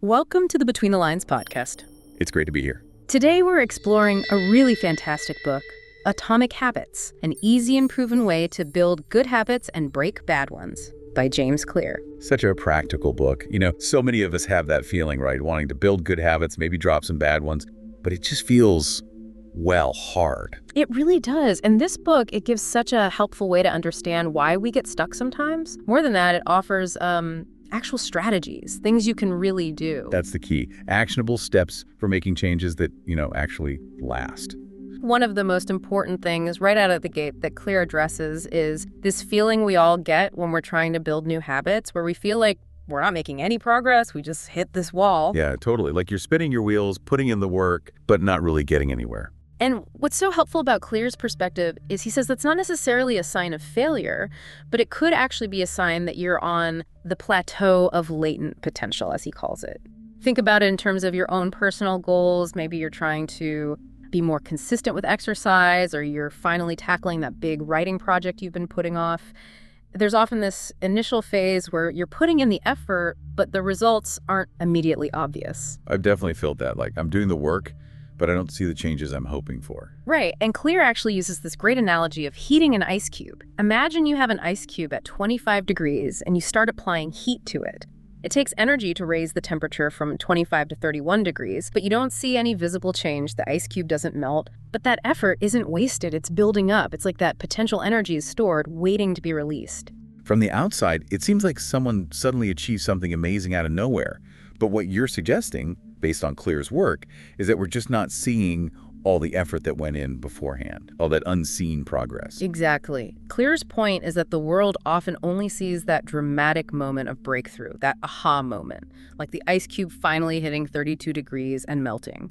Welcome to the Between the Lines podcast. It's great to be here. Today we're exploring a really fantastic book, Atomic Habits, an easy and proven way to build good habits and break bad ones, by James Clear. Such a practical book. So many of us have that feeling, right? Wanting to build good habits, maybe drop some bad ones, but it just feels, hard. It really does. And this book, it gives such a helpful way to understand why we get stuck sometimes. More than that, it offers actual strategies, things you can really do. That's the key. Actionable steps for making changes that, actually last. One of the most important things right out of the gate that Clear addresses is this feeling we all get when we're trying to build new habits, where we feel like we're not making any progress, we just hit this wall. Yeah, totally. Like you're spinning your wheels, putting in the work, but not really getting anywhere. And what's so helpful about Clear's perspective is he says that's not necessarily a sign of failure, but it could actually be a sign that you're on the plateau of latent potential, as he calls it. Think about it in terms of your own personal goals. Maybe you're trying to be more consistent with exercise, or you're finally tackling that big writing project you've been putting off. There's often this initial phase where you're putting in the effort, but the results aren't immediately obvious. I've definitely felt that. Like I'm doing the work, but I don't see the changes I'm hoping for. Right, and Clear actually uses this great analogy of heating an ice cube. Imagine you have an ice cube at 25 degrees and you start applying heat to it. It takes energy to raise the temperature from 25 to 31 degrees, but you don't see any visible change. The ice cube doesn't melt, but that effort isn't wasted. It's building up. It's like that potential energy is stored, waiting to be released. From the outside, it seems like someone suddenly achieved something amazing out of nowhere. But what you're suggesting, based on Clear's work, is that we're just not seeing all the effort that went in beforehand, all that unseen progress. Exactly. Clear's point is that the world often only sees that dramatic moment of breakthrough, that aha moment, like the ice cube finally hitting 32 degrees and melting.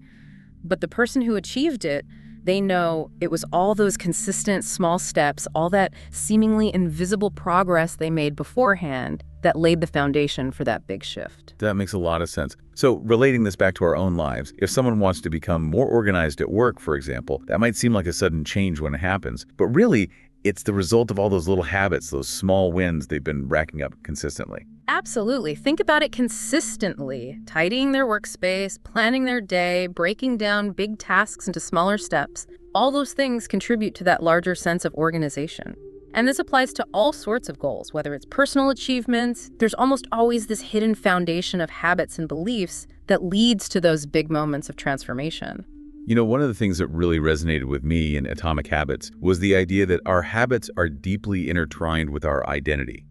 But the person who achieved it, they know it was all those consistent small steps, all that seemingly invisible progress they made beforehand that laid the foundation for that big shift. That makes a lot of sense. So relating this back to our own lives, if someone wants to become more organized at work, for example, that might seem like a sudden change when it happens. But really, it's the result of all those little habits, those small wins they've been racking up consistently. Absolutely. Think about it consistently. Tidying their workspace, planning their day, breaking down big tasks into smaller steps. All those things contribute to that larger sense of organization. And this applies to all sorts of goals, whether it's personal achievements. There's almost always this hidden foundation of habits and beliefs that leads to those big moments of transformation. One of the things that really resonated with me in Atomic Habits was the idea that our habits are deeply intertwined with our identity.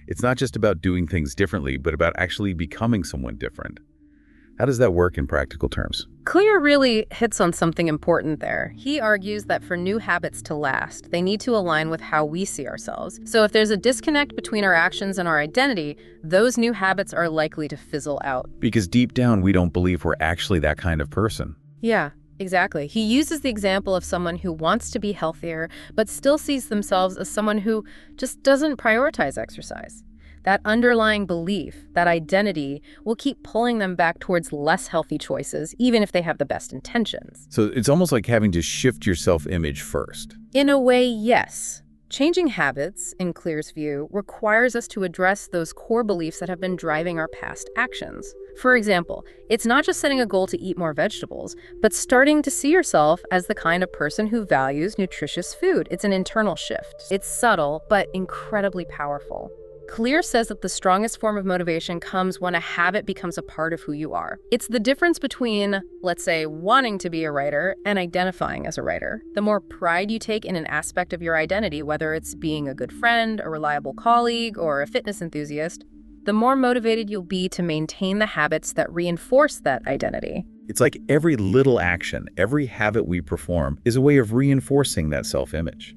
It's not just about doing things differently, but about actually becoming someone different. How does that work in practical terms? Clear really hits on something important there. He argues that for new habits to last, they need to align with how we see ourselves. So if there's a disconnect between our actions and our identity, those new habits are likely to fizzle out. Because deep down, we don't believe we're actually that kind of person. Yeah. Exactly. He uses the example of someone who wants to be healthier, but still sees themselves as someone who just doesn't prioritize exercise. That underlying belief, that identity, will keep pulling them back towards less healthy choices, even if they have the best intentions. So it's almost like having to shift your self-image first. In a way, yes. Changing habits, in Clear's view, requires us to address those core beliefs that have been driving our past actions. For example, it's not just setting a goal to eat more vegetables, but starting to see yourself as the kind of person who values nutritious food. It's an internal shift. It's subtle, but incredibly powerful. Clear says that the strongest form of motivation comes when a habit becomes a part of who you are. It's the difference between, let's say, wanting to be a writer and identifying as a writer. The more pride you take in an aspect of your identity, whether it's being a good friend, a reliable colleague, or a fitness enthusiast, the more motivated you'll be to maintain the habits that reinforce that identity. It's like every little action, every habit we perform is a way of reinforcing that self-image.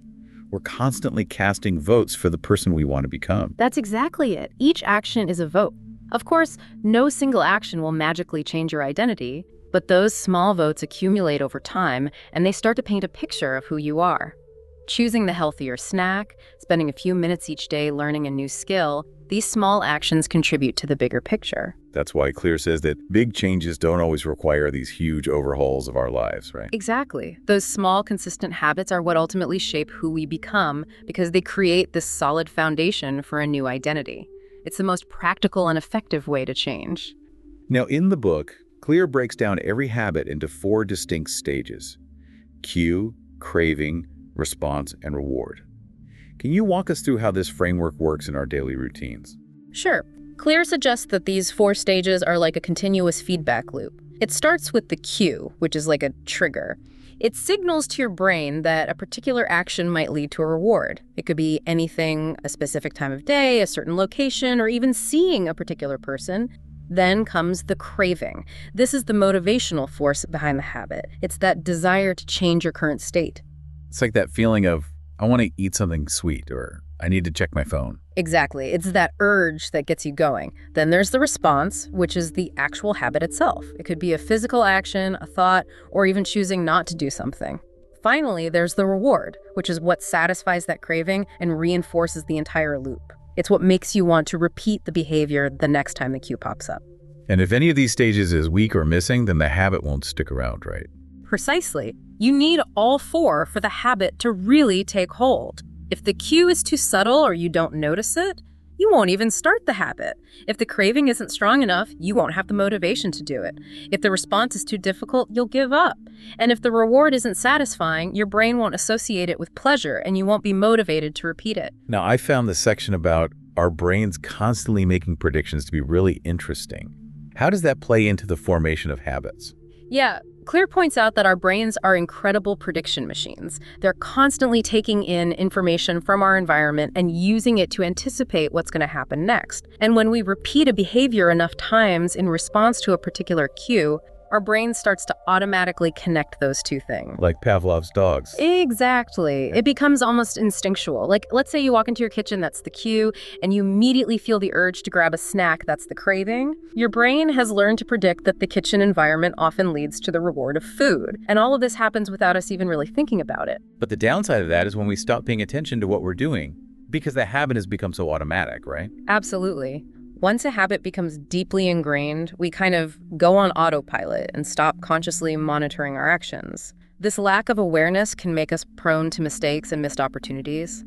We're constantly casting votes for the person we want to become. That's exactly it. Each action is a vote. Of course, no single action will magically change your identity, but those small votes accumulate over time, and they start to paint a picture of who you are. Choosing the healthier snack, spending a few minutes each day learning a new skill, these small actions contribute to the bigger picture. That's why Clear says that big changes don't always require these huge overhauls of our lives, right? Exactly. Those small, consistent habits are what ultimately shape who we become because they create this solid foundation for a new identity. It's the most practical and effective way to change. Now, in the book, Clear breaks down every habit into 4 distinct stages: cue, craving, response, and reward. Can you walk us through how this framework works in our daily routines? Sure. Clear suggests that these 4 stages are like a continuous feedback loop. It starts with the cue, which is like a trigger. It signals to your brain that a particular action might lead to a reward. It could be anything, a specific time of day, a certain location, or even seeing a particular person. Then comes the craving. This is the motivational force behind the habit. It's that desire to change your current state. It's like that feeling of, I want to eat something sweet, or I need to check my phone. Exactly. It's that urge that gets you going. Then there's the response, which is the actual habit itself. It could be a physical action, a thought, or even choosing not to do something. Finally, there's the reward, which is what satisfies that craving and reinforces the entire loop. It's what makes you want to repeat the behavior the next time the cue pops up. And if any of these stages is weak or missing, then the habit won't stick around, right? Precisely. You need all 4 for the habit to really take hold. If the cue is too subtle or you don't notice it, you won't even start the habit. If the craving isn't strong enough, you won't have the motivation to do it. If the response is too difficult, you'll give up. And if the reward isn't satisfying, your brain won't associate it with pleasure and you won't be motivated to repeat it. Now, I found the section about our brains constantly making predictions to be really interesting. How does that play into the formation of habits? Yeah, Clear points out that our brains are incredible prediction machines. They're constantly taking in information from our environment and using it to anticipate what's going to happen next. And when we repeat a behavior enough times in response to a particular cue, our brain starts to automatically connect those 2 things. Like Pavlov's dogs. Exactly. It becomes almost instinctual. Like, let's say you walk into your kitchen, that's the cue, and you immediately feel the urge to grab a snack, that's the craving. Your brain has learned to predict that the kitchen environment often leads to the reward of food. And all of this happens without us even really thinking about it. But the downside of that is when we stop paying attention to what we're doing, because the habit has become so automatic, right? Absolutely. Once a habit becomes deeply ingrained, we kind of go on autopilot and stop consciously monitoring our actions. This lack of awareness can make us prone to mistakes and missed opportunities.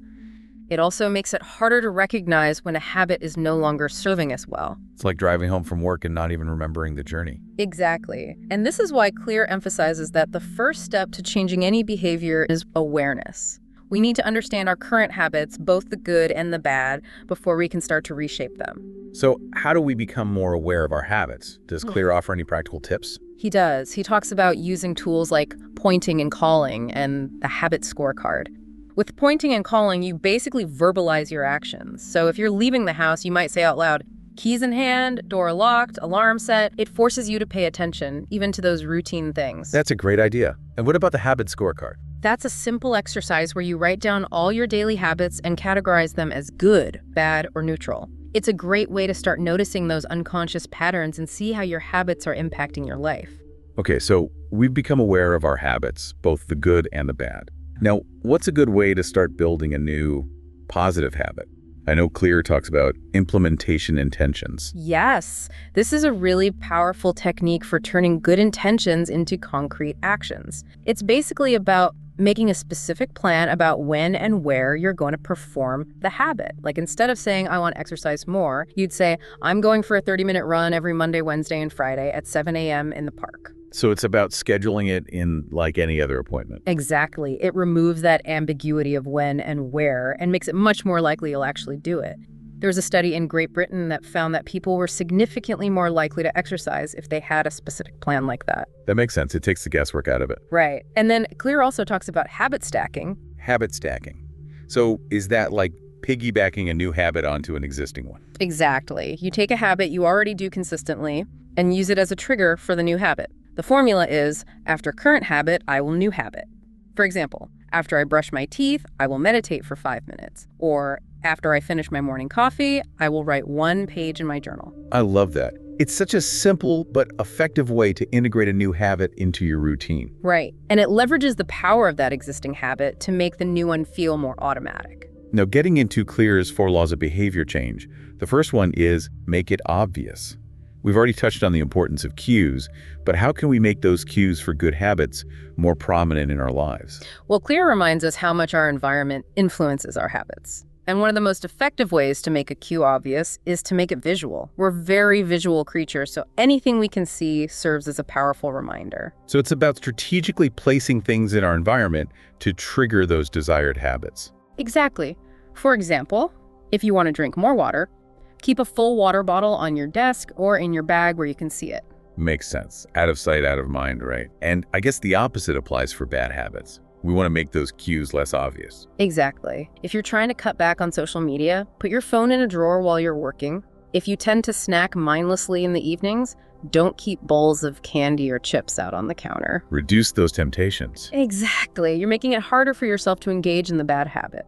It also makes it harder to recognize when a habit is no longer serving us well. It's like driving home from work and not even remembering the journey. Exactly. And this is why Clear emphasizes that the first step to changing any behavior is awareness. We need to understand our current habits, both the good and the bad, before we can start to reshape them. So how do we become more aware of our habits? Does Clear offer any practical tips? He does. He talks about using tools like pointing and calling and the habit scorecard. With pointing and calling, you basically verbalize your actions. So if you're leaving the house, you might say out loud, keys in hand, door locked, alarm set. It forces you to pay attention, even to those routine things. That's a great idea. And what about the habit scorecard? That's a simple exercise where you write down all your daily habits and categorize them as good, bad, or neutral. It's a great way to start noticing those unconscious patterns and see how your habits are impacting your life. Okay, so we've become aware of our habits, both the good and the bad. Now, what's a good way to start building a new positive habit? I know Clear talks about implementation intentions. Yes, this is a really powerful technique for turning good intentions into concrete actions. It's basically about making a specific plan about when and where you're going to perform the habit. Like instead of saying, I want to exercise more, you'd say, I'm going for a 30-minute run every Monday, Wednesday, and Friday at 7 a.m. in the park. So it's about scheduling it in like any other appointment. Exactly. It removes that ambiguity of when and where and makes it much more likely you'll actually do it. There was a study in Great Britain that found that people were significantly more likely to exercise if they had a specific plan like that. That makes sense. It takes the guesswork out of it. Right. And then Clear also talks about habit stacking. Habit stacking. So is that like piggybacking a new habit onto an existing one? Exactly. You take a habit you already do consistently and use it as a trigger for the new habit. The formula is, after current habit, I will new habit. For example, after I brush my teeth, I will meditate for 5 minutes. Or after I finish my morning coffee, I will write 1 page in my journal. I love that. It's such a simple but effective way to integrate a new habit into your routine. Right. And it leverages the power of that existing habit to make the new one feel more automatic. Now, getting into Clear's 4 laws of behavior change, the first one is make it obvious. We've already touched on the importance of cues, but how can we make those cues for good habits more prominent in our lives? Well, Clear reminds us how much our environment influences our habits. And one of the most effective ways to make a cue obvious is to make it visual. We're very visual creatures, so anything we can see serves as a powerful reminder. So it's about strategically placing things in our environment to trigger those desired habits. Exactly. For example, if you want to drink more water, keep a full water bottle on your desk or in your bag where you can see it. Makes sense. Out of sight, out of mind, right? And I guess the opposite applies for bad habits. We want to make those cues less obvious. Exactly. If you're trying to cut back on social media, put your phone in a drawer while you're working. If you tend to snack mindlessly in the evenings, don't keep bowls of candy or chips out on the counter. Reduce those temptations. Exactly. You're making it harder for yourself to engage in the bad habit.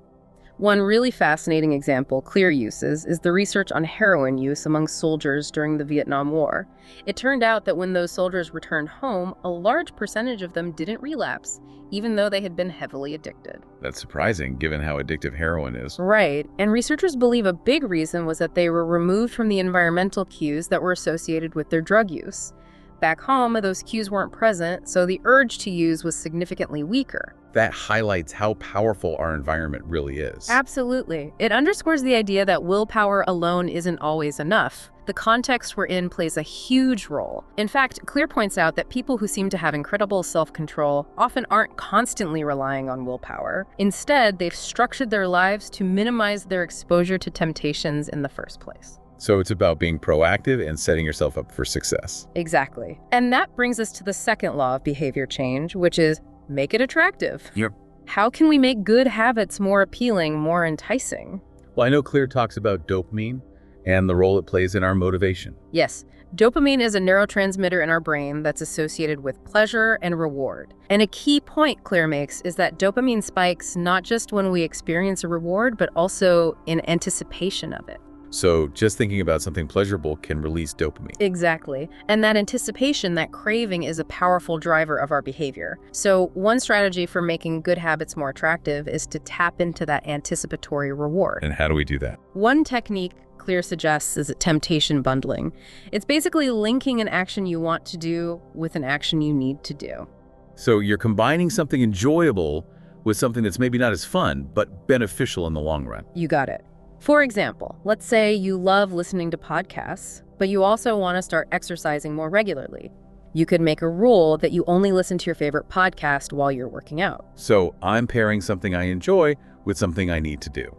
One really fascinating example Clear uses is the research on heroin use among soldiers during the Vietnam War. It turned out that when those soldiers returned home, a large percentage of them didn't relapse, even though they had been heavily addicted. That's surprising, given how addictive heroin is. Right, and researchers believe a big reason was that they were removed from the environmental cues that were associated with their drug use. Back home, those cues weren't present, so the urge to use was significantly weaker. That highlights how powerful our environment really is. Absolutely. It underscores the idea that willpower alone isn't always enough. The context we're in plays a huge role. In fact, Clear points out that people who seem to have incredible self-control often aren't constantly relying on willpower. Instead, they've structured their lives to minimize their exposure to temptations in the first place. So it's about being proactive and setting yourself up for success. Exactly. And that brings us to the second law of behavior change, which is make it attractive. Yep. How can we make good habits more appealing, more enticing? Well, I know Clear talks about dopamine and the role it plays in our motivation. Yes, dopamine is a neurotransmitter in our brain that's associated with pleasure and reward. And a key point Clear makes is that dopamine spikes not just when we experience a reward, but also in anticipation of it. So just thinking about something pleasurable can release dopamine. Exactly. And that anticipation, that craving, is a powerful driver of our behavior. So one strategy for making good habits more attractive is to tap into that anticipatory reward. And how do we do that? One technique Clear suggests is temptation bundling. It's basically linking an action you want to do with an action you need to do. So you're combining something enjoyable with something that's maybe not as fun, but beneficial in the long run. You got it. For example, let's say you love listening to podcasts, but you also want to start exercising more regularly. You could make a rule that you only listen to your favorite podcast while you're working out. So I'm pairing something I enjoy with something I need to do.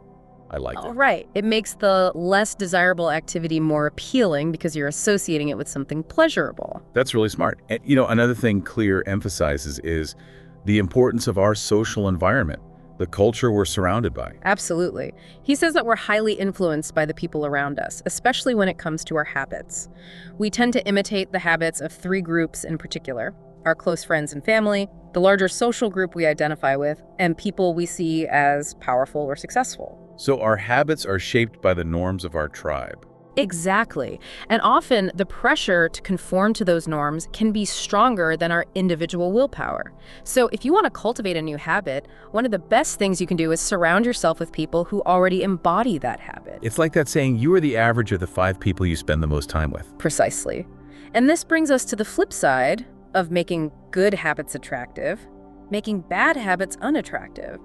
I like All it. right. It makes the less desirable activity more appealing because you're associating it with something pleasurable. That's really smart. And another thing Clear emphasizes is the importance of our social environment, the culture we're surrounded by. Absolutely. He says that we're highly influenced by the people around us, especially when it comes to our habits. We tend to imitate the habits of three groups in particular: our close friends and family, the larger social group we identify with, and people we see as powerful or successful. So our habits are shaped by the norms of our tribe. Exactly. And often the pressure to conform to those norms can be stronger than our individual willpower. So if you want to cultivate a new habit, one of the best things you can do is surround yourself with people who already embody that habit. It's like that saying, you are the average of the 5 people you spend the most time with. Precisely. And this brings us to the flip side of making good habits attractive, making bad habits unattractive.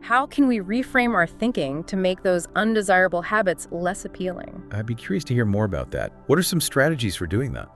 How can we reframe our thinking to make those undesirable habits less appealing? I'd be curious to hear more about that. What are some strategies for doing that?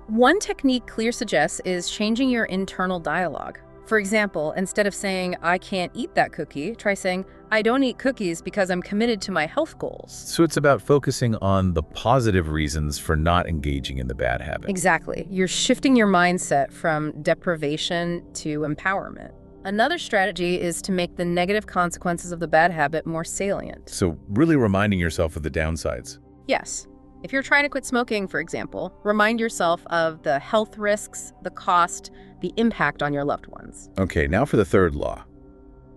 One technique Clear suggests is changing your internal dialogue. For example, instead of saying, "I can't eat that cookie," try saying, "I don't eat cookies because I'm committed to my health goals." So it's about focusing on the positive reasons for not engaging in the bad habit. Exactly. You're shifting your mindset from deprivation to empowerment. Another strategy is to make the negative consequences of the bad habit more salient. So really reminding yourself of the downsides. Yes. If you're trying to quit smoking, for example, remind yourself of the health risks, the cost, the impact on your loved ones. Okay, now for the third law.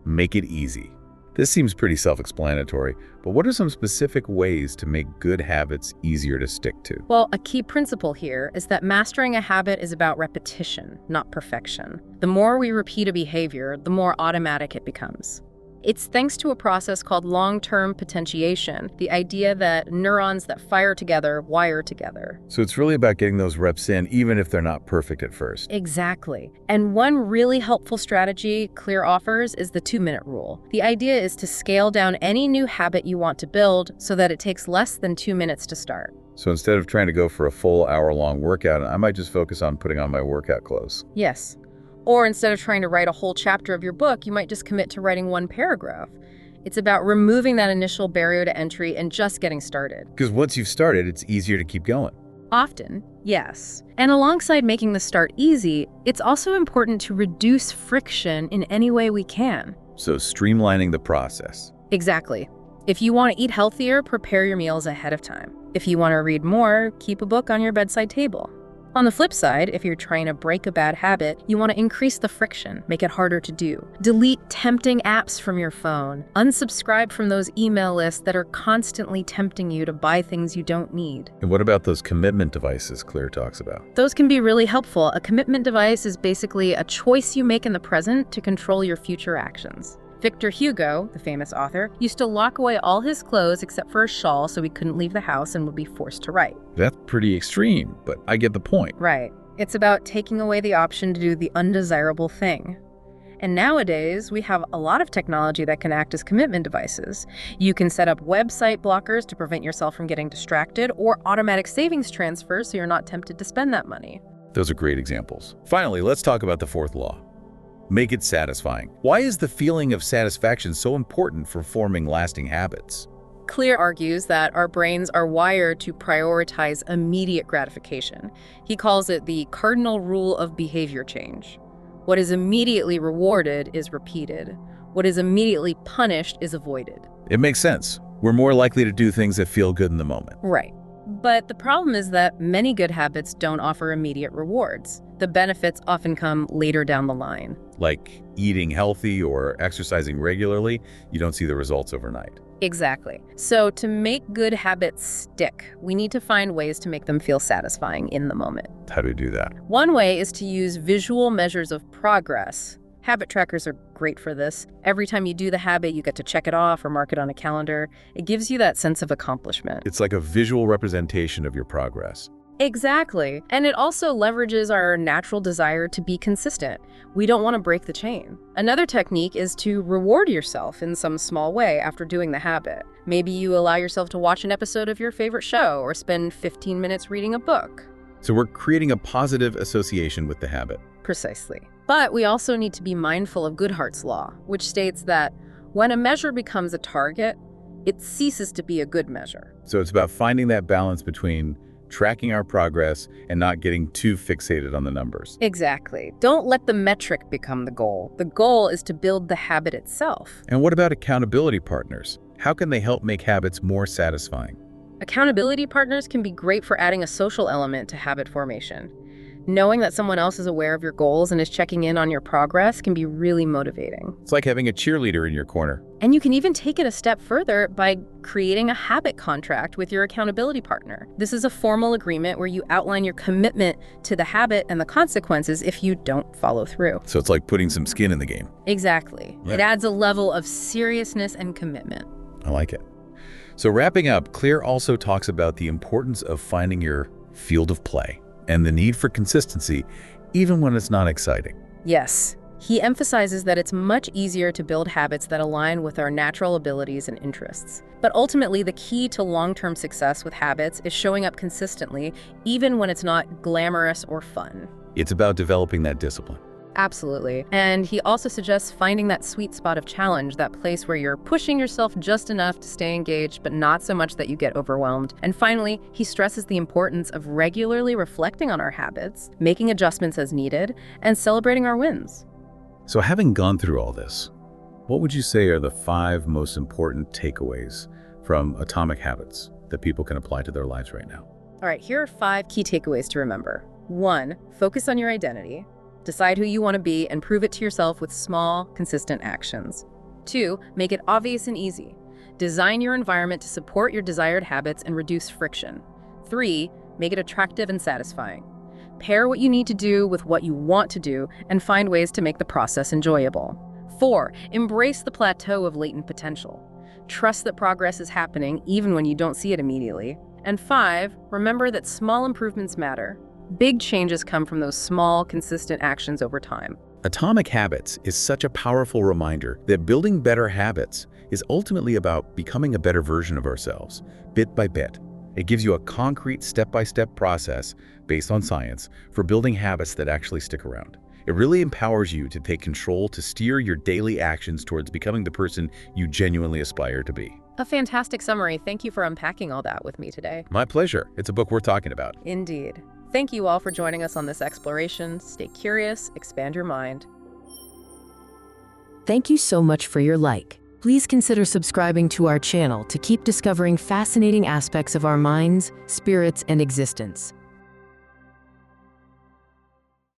Make it easy. This seems pretty self-explanatory, but what are some specific ways to make good habits easier to stick to? Well, a key principle here is that mastering a habit is about repetition, not perfection. The more we repeat a behavior, the more automatic it becomes. It's thanks to a process called long-term potentiation, the idea that neurons that fire together wire together. So it's really about getting those reps in, even if they're not perfect at first. Exactly. And one really helpful strategy Clear offers is the 2-minute rule. The idea is to scale down any new habit you want to build so that it takes less than 2 minutes to start. So instead of trying to go for a full hour-long workout, I might just focus on putting on my workout clothes. Yes. Or instead of trying to write a whole chapter of your book, you might just commit to writing one paragraph. It's about removing that initial barrier to entry and just getting started. Because once you've started, it's easier to keep going. Often, yes. And alongside making the start easy, it's also important to reduce friction in any way we can. So streamlining the process. Exactly. If you want to eat healthier, prepare your meals ahead of time. If you want to read more, keep a book on your bedside table. On the flip side, if you're trying to break a bad habit, you want to increase the friction, make it harder to do. Delete tempting apps from your phone. Unsubscribe from those email lists that are constantly tempting you to buy things you don't need. And what about those commitment devices Clear talks about? Those can be really helpful. A commitment device is basically a choice you make in the present to control your future actions. Victor Hugo, the famous author, used to lock away all his clothes except for a shawl so he couldn't leave the house and would be forced to write. That's pretty extreme, but I get the point. Right. It's about taking away the option to do the undesirable thing. And nowadays, we have a lot of technology that can act as commitment devices. You can set up website blockers to prevent yourself from getting distracted, or automatic savings transfers so you're not tempted to spend that money. Those are great examples. Finally, let's talk about the fourth law. Make it satisfying. Why is the feeling of satisfaction so important for forming lasting habits? Clear argues that our brains are wired to prioritize immediate gratification. He calls it the cardinal rule of behavior change. What is immediately rewarded is repeated. What is immediately punished is avoided. It makes sense. We're more likely to do things that feel good in the moment. Right. But the problem is that many good habits don't offer immediate rewards. The benefits often come later down the line. Like eating healthy or exercising regularly, you don't see the results overnight. Exactly. So to make good habits stick, we need to find ways to make them feel satisfying in the moment. How do we do that? One way is to use visual measures of progress. Habit trackers are great for this. Every time you do the habit, you get to check it off or mark it on a calendar. It gives you that sense of accomplishment. It's like a visual representation of your progress. Exactly. And it also leverages our natural desire to be consistent. We don't want to break the chain. Another technique is to reward yourself in some small way after doing the habit. Maybe you allow yourself to watch an episode of your favorite show or spend 15 minutes reading a book. So we're creating a positive association with the habit. Precisely. But we also need to be mindful of Goodhart's law, which states that when a measure becomes a target, it ceases to be a good measure. So it's about finding that balance between tracking our progress and not getting too fixated on the numbers. Exactly. Don't let the metric become the goal. The goal is to build the habit itself. And what about accountability partners? How can they help make habits more satisfying? Accountability partners can be great for adding a social element to habit formation. Knowing that someone else is aware of your goals and is checking in on your progress can be really motivating. It's like having a cheerleader in your corner. And you can even take it a step further by creating a habit contract with your accountability partner. This is a formal agreement where you outline your commitment to the habit and the consequences if you don't follow through. So it's like putting some skin in the game. Exactly. Right. It adds a level of seriousness and commitment. I like it. So wrapping up, Clear also talks about the importance of finding your field of play and the need for consistency, even when it's not exciting. Yes. He emphasizes that it's much easier to build habits that align with our natural abilities and interests. But ultimately, the key to long-term success with habits is showing up consistently, even when it's not glamorous or fun. It's about developing that discipline. Absolutely. And he also suggests finding that sweet spot of challenge, that place where you're pushing yourself just enough to stay engaged, but not so much that you get overwhelmed. And finally, he stresses the importance of regularly reflecting on our habits, making adjustments as needed, and celebrating our wins. So having gone through all this, what would you say are the 5 most important takeaways from Atomic Habits that people can apply to their lives right now? All right, here are 5 key takeaways to remember. 1, focus on your identity. Decide who you want to be and prove it to yourself with small, consistent actions. 2, make it obvious and easy. Design your environment to support your desired habits and reduce friction. 3, make it attractive and satisfying. Pair what you need to do with what you want to do and find ways to make the process enjoyable. 4. Embrace the plateau of latent potential. Trust that progress is happening even when you don't see it immediately. And 5. Remember that small improvements matter. Big changes come from those small, consistent actions over time. Atomic Habits is such a powerful reminder that building better habits is ultimately about becoming a better version of ourselves, bit by bit. It gives you a concrete step-by-step process based on science for building habits that actually stick around. It really empowers you to take control to steer your daily actions towards becoming the person you genuinely aspire to be. A fantastic summary. Thank you for unpacking all that with me today. My pleasure. It's a book worth talking about. Indeed. Thank you all for joining us on this exploration. Stay curious, expand your mind. Thank you so much for your like. Please consider subscribing to our channel to keep discovering fascinating aspects of our minds, spirits, and existence.